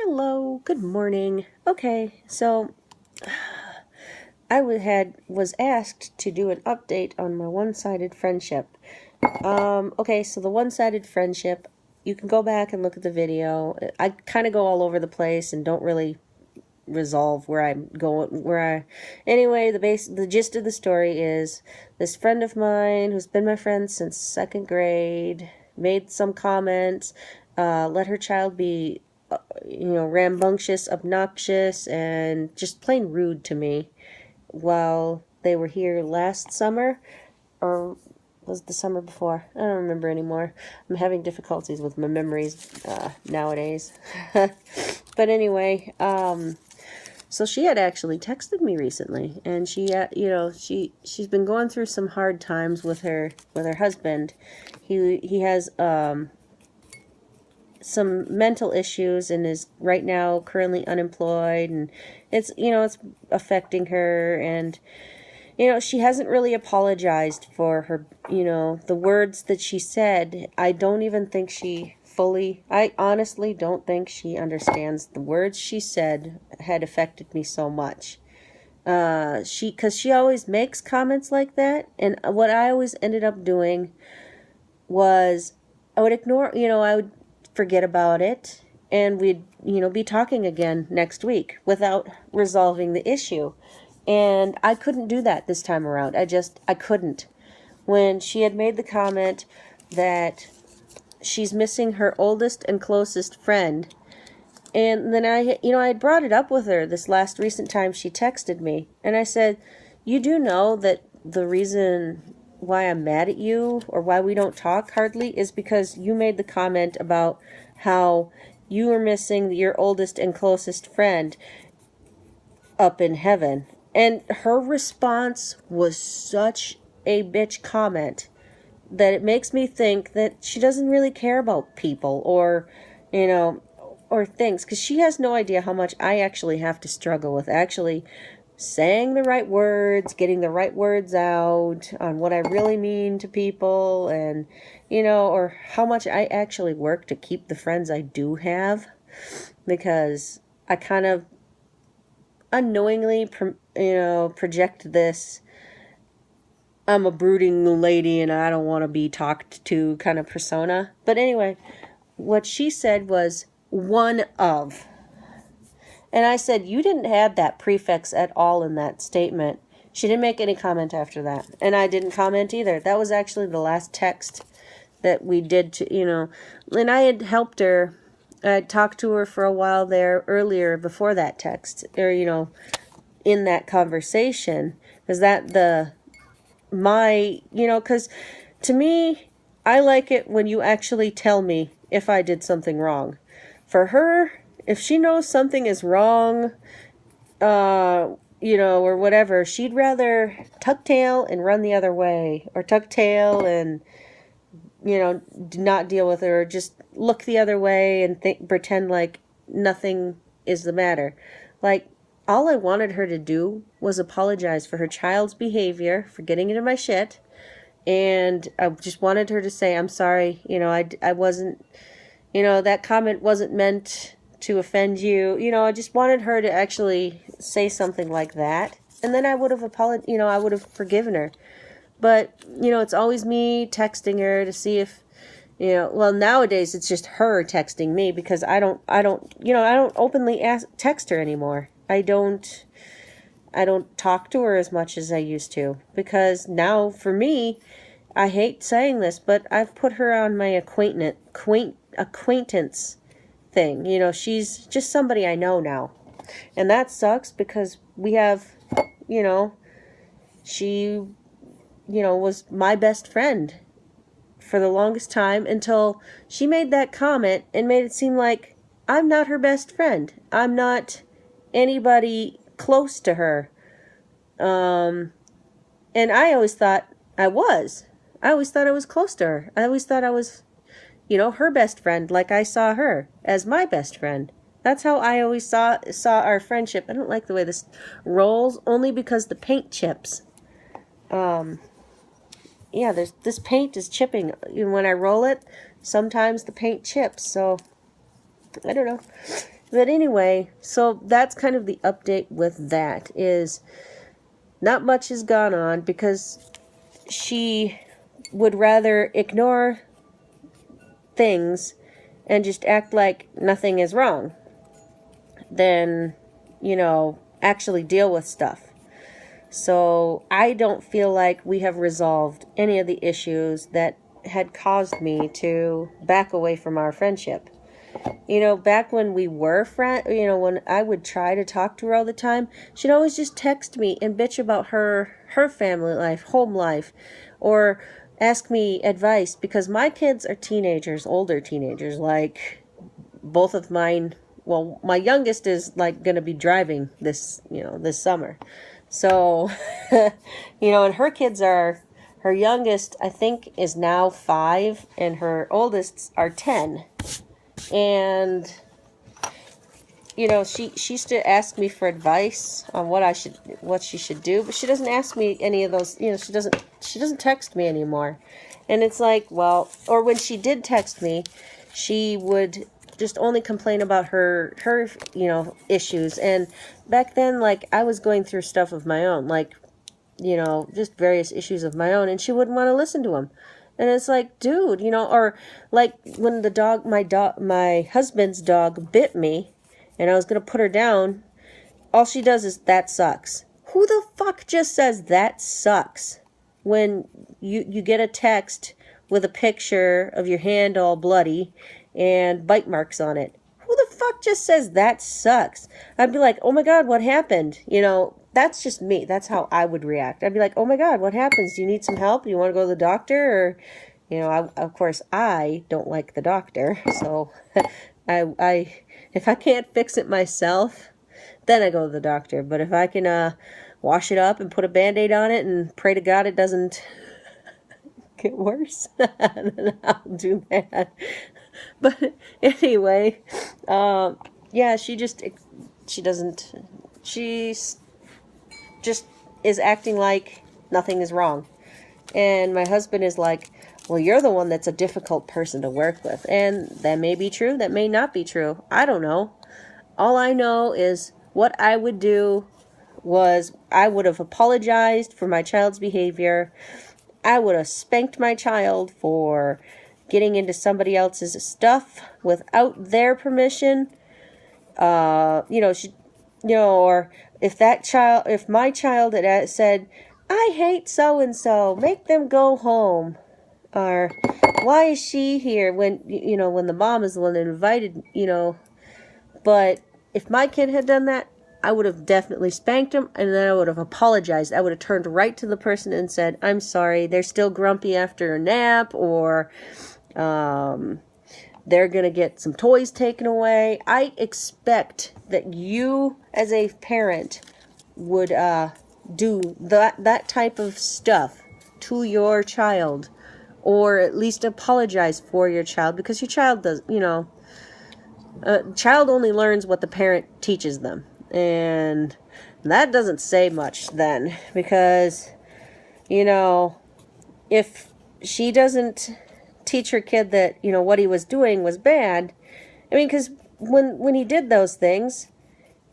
Hello, good morning. Okay, so was asked to do an update on my one-sided friendship. Okay, so the one-sided friendship, you can go back and look at the video. I kind of go all over the place and don't really resolve where I'm going, anyway, the gist of the story is this friend of mine who's been my friend since second grade made some comments, let her child be rambunctious, obnoxious, and just plain rude to me while they were here last summer, or was it the summer before? I don't remember anymore. I'm having difficulties with my memories nowadays. But anyway, so she had actually texted me recently, and she's been going through some hard times with her husband. He has some mental issues and is right now currently unemployed, and it's affecting her, and she hasn't really apologized for her, the words that she said. I honestly don't think she understands the words she said had affected me so much. Because she always makes comments like that, and what I always ended up doing was I would ignore, I would forget about it, and we'd, be talking again next week without resolving the issue. And I couldn't do that this time around. I couldn't. When she had made the comment that she's missing her oldest and closest friend, and then I had brought it up with her this last recent time she texted me, and I said, you do know that the reason why I'm mad at you, or why we don't talk hardly, is because you made the comment about how you were missing your oldest and closest friend up in heaven. And her response was such a bitch comment that it makes me think that she doesn't really care about people or things, because she has no idea how much I actually have to struggle with actually saying the right words, getting the right words out on what I really mean to people, and or how much I actually work to keep the friends I do have, because I kind of unknowingly project this I'm a brooding lady and I don't want to be talked to kind of persona. But anyway, what she said was one of. And I said, you didn't have that prefix at all in that statement. She didn't make any comment after that. And I didn't comment either. That was actually the last text that we did to, and I had helped her. I had talked to her for a while there earlier before that text, or, in that conversation. Because because to me, I like it when you actually tell me if I did something wrong. For her, if she knows something is wrong, or whatever, she'd rather tuck tail and run the other way, or tuck tail and, not deal with it, or just look the other way and pretend like nothing is the matter. Like, all I wanted her to do was apologize for her child's behavior, for getting into my shit, and I just wanted her to say, I'm sorry, I wasn't, that comment wasn't meant to offend you. I just wanted her to actually say something like that, and then I would have I would have forgiven her. But, it's always me texting her to see if, well, nowadays it's just her texting me, because I don't openly text her anymore. I don't talk to her as much as I used to, because now, for me, I hate saying this, but I've put her on my acquaintance thing. She's just somebody I know now. And that sucks, because we have, she, was my best friend for the longest time, until she made that comment and made it seem like I'm not her best friend. I'm not anybody close to her. And I always thought I was. I always thought I was close to her. I always thought I was, her best friend, like I saw her as my best friend. That's how I always saw our friendship. I don't like the way this rolls, only because the paint chips. Yeah, this paint is chipping. When I roll it, sometimes the paint chips, so I don't know. But anyway, so that's kind of the update with that, is not much has gone on because she would rather ignore things and just act like nothing is wrong than, actually deal with stuff. So I don't feel like we have resolved any of the issues that had caused me to back away from our friendship. Back when we were friends, when I would try to talk to her all the time, she'd always just text me and bitch about her family life, home life, or ask me advice, because my kids are teenagers, older teenagers, like both of mine. Well, my youngest is like going to be driving this summer. So, and her kids her youngest, I think, is now 5, and her oldest are 10. And, she used to ask me for advice on what she should do, but she doesn't ask me any of those, she doesn't text me anymore. And it's like, well, or when she did text me, she would just only complain about her issues. And back then, like, I was going through stuff of my own, like, just various issues of my own, and she wouldn't want to listen to them. And it's like, dude, or like when my husband's dog bit me and I was going to put her down, all she does is, that sucks. Who the fuck just says that sucks when you get a text with a picture of your hand all bloody and bite marks on it? Who the fuck just says that sucks? I'd be like, oh my God, what happened? That's just me. That's how I would react. I'd be like, oh my God, what happens? Do you need some help? Do you want to go to the doctor? Or, of course, I don't like the doctor. So I if I can't fix it myself, then I go to the doctor. But if I can wash it up and put a Band-Aid on it and pray to God it doesn't get worse, then I'll do that. But anyway, yeah, she's just is acting like nothing is wrong. And my husband is like, well, you're the one that's a difficult person to work with. And that may be true, that may not be true. I don't know. All I know is what I would do was I would have apologized for my child's behavior. I would have spanked my child for getting into somebody else's stuff without their permission. Or if my child had said, I hate so-and-so, make them go home. Or, why is she here when the mom is the one that invited, But if my kid had done that, I would have definitely spanked him, and then I would have apologized. I would have turned right to the person and said, I'm sorry, they're still grumpy after a nap, or they're going to get some toys taken away. I expect that you, as a parent, would do that type of stuff to your child, or at least apologize for your child, because your child does, child only learns what the parent teaches them. And that doesn't say much then, because, if she doesn't teach her kid that, what he was doing was bad, because when he did those things,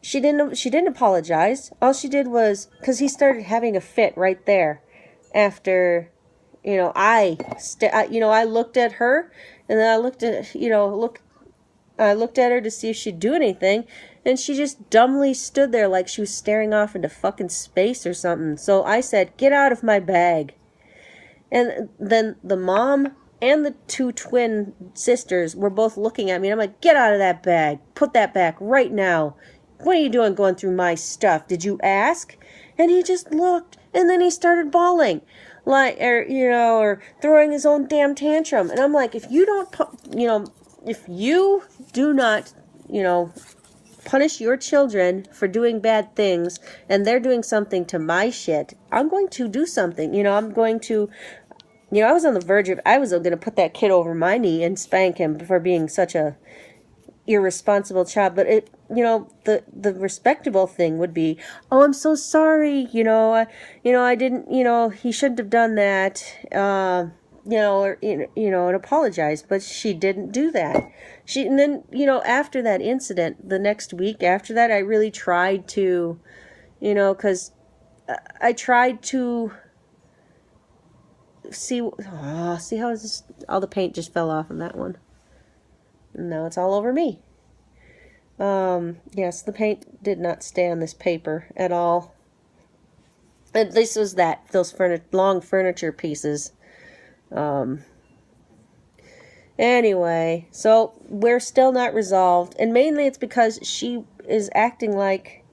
she didn't apologize. All she did was, because he started having a fit right there after, I looked at her, and then I looked at her to see if she'd do anything, and she just dumbly stood there like she was staring off into fucking space or something. So I said, get out of my bag. And then the mom and the 2 twin sisters were both looking at me, and I'm like, get out of that bag. Put that back right now. What are you doing going through my stuff? Did you ask? And he just looked, and then he started bawling, or throwing his own damn tantrum. And I'm like, if you do not, punish your children for doing bad things, and they're doing something to my shit, I'm going to do something. I'm going to, I was on the verge of, I was going to put that kid over my knee and spank him for being such a irresponsible child. But it, the respectable thing would be, oh, I'm so sorry, I didn't, he shouldn't have done that. and apologize, but she didn't do that. And then, after that incident, the next week after that, I really tried to, because I tried to see how all the paint just fell off on that one. Now it's all over me. Yes, the paint did not stay on this paper at all. And this was those long furniture pieces. Anyway, so we're still not resolved, and mainly it's because she is acting like,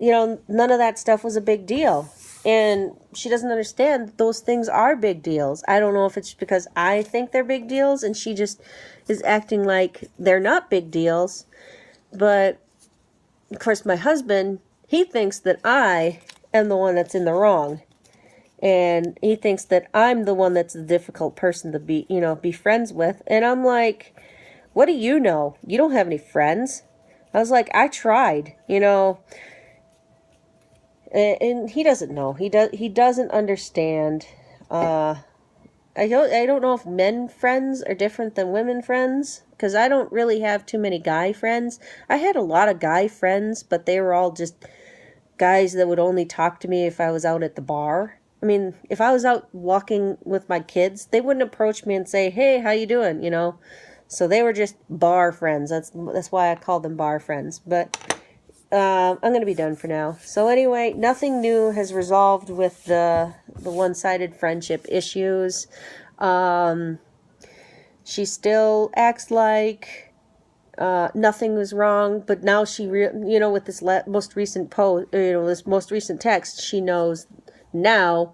none of that stuff was a big deal. And she doesn't understand that those things are big deals. I don't know if it's because I think they're big deals and she just is acting like they're not big deals. But, of course, my husband, he thinks that I am the one that's in the wrong. And he thinks that I'm the one that's the difficult person to be friends with. And I'm like, what do you know? You don't have any friends. I was like, I tried, And he doesn't know. He doesn't understand. I don't know if men friends are different than women friends, because I don't really have too many guy friends. I had a lot of guy friends, but they were all just guys that would only talk to me if I was out at the bar. I mean, if I was out walking with my kids, they wouldn't approach me and say, "Hey, how you doing?" So they were just bar friends. That's why I call them bar friends. But I'm going to be done for now. So anyway, nothing new has resolved with the one-sided friendship issues. She still acts like nothing was wrong, but now she, with this most recent post, this most recent text, she knows now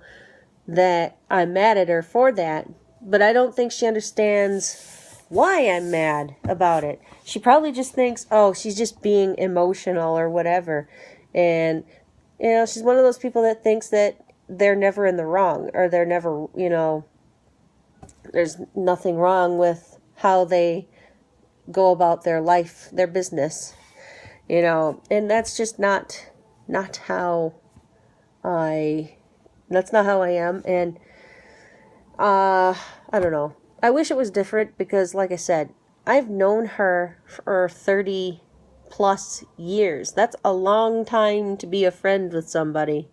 that I'm mad at her for that. But I don't think she understands why I'm mad about it. She probably just thinks, oh, she's just being emotional or whatever. And, she's one of those people that thinks that they're never in the wrong, or they're never, there's nothing wrong with how they go about their life, their business, and that's just not how that's not how I am. And, I don't know. I wish it was different because, like I said, I've known her for 30 plus years. That's a long time to be a friend with somebody,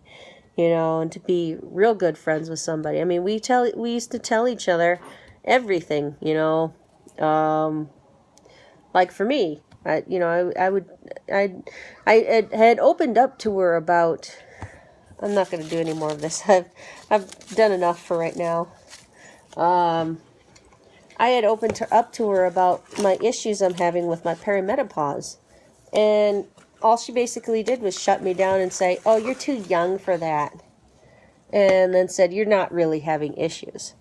and to be real good friends with somebody. I mean, we used to tell each other everything, like for me, I had opened up to her about, I'm not going to do any more of this. I've done enough for right now. I had opened up to her about my issues I'm having with my perimenopause. And all she basically did was shut me down and say, oh, you're too young for that. And then said, you're not really having issues.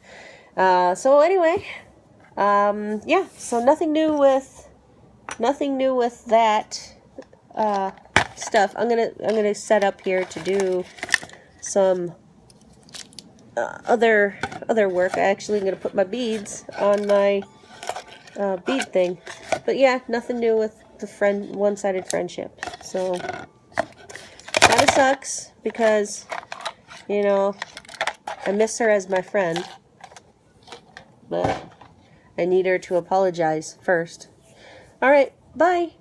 So anyway, yeah, so nothing new with that stuff. I'm gonna set up here to do some other work. I actually am gonna put my beads on my bead thing. But yeah, nothing new with the one-sided friendship. So kind of sucks because I miss her as my friend, but I need her to apologize first. All right, bye.